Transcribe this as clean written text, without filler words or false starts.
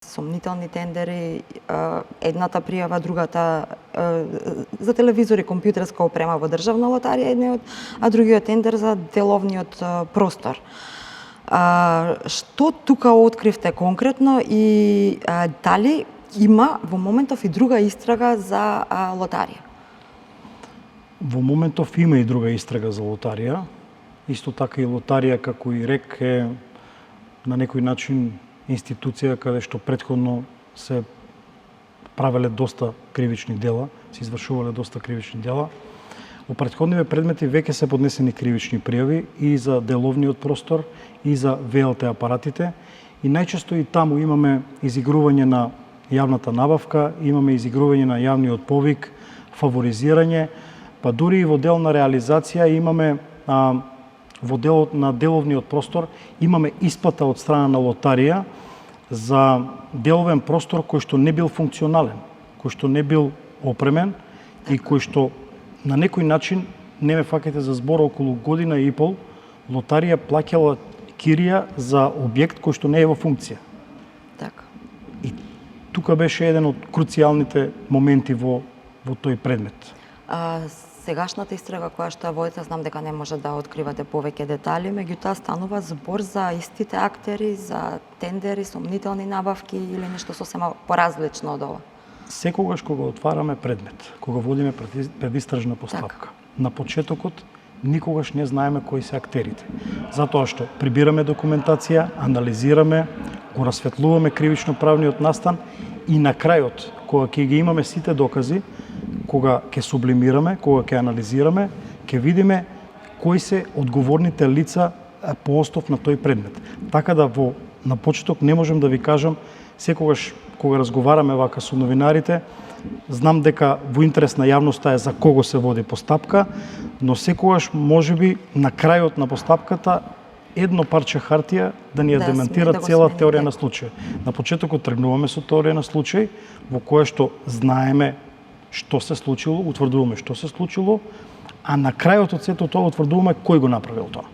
Сомнителни тендери, едната пријава, другата за телевизори, компјутерска опрема во државна лотарија едниот, а другиот тендер за деловниот простор. Што тука откривте конкретно и дали има во моментов и друга истрага за лотарија? Во моментов има и друга истрага за лотарија. Исто така и лотарија, како и РЕК, е на некој начин институција каде што претходно се правеле доста кривични дела, се извршувале доста кривични дела. Во претходниве предмети веќе се поднесени кривични пријави и за деловниот простор и за ВЛТ апаратите, и најчесто и таму имаме изигрување на јавната набавка, имаме изигрување на јавниот повик, фаворизирање, па дури и во дел на реализација имаме во делот на деловниот простор имаме исплата од страна на лотарија за деловен простор кој што не бил функционален, кој што не бил опремен и кој што на некој начин, не ме фаќате за збор, околу година и пол лотарија плаќала кирија за објект кој што не е во функција. Така. И тука беше еден од круцијалните моменти во тој предмет. Сегашната истрага која што ја водите, знам дека не може да откривате повеќе детали, меѓутоа станува збор за истите актери, за тендери, сомнителни набавки или нешто сосема поразлично од ова? Секогаш кога отвараме предмет, кога водиме предистражна постапка, на почетокот никогаш не знаеме кои се актерите. Затоа што прибираме документација, анализираме, го расветлуваме кривично правниот настан и на крајот, кога ќе ги имаме сите докази, кога ќе сублимираме, кога ќе анализираме, ќе видиме кои се одговорните лица по остов на тој предмет. Така да на почеток не можем да ви кажам, секогаш кога разговараме вака со новинарите, знам дека во интерес на јавноста е за кого се води постапка, но секогаш можеби на крајот на постапката едно парче хартија да ни ја демантира цела теорија на случај. На почетокот тргнуваме со теорија на случај во која што знаеме што се случило, утврдуваме што се случило, а на крајот од сето тоа утврдуваме кој го направил тоа.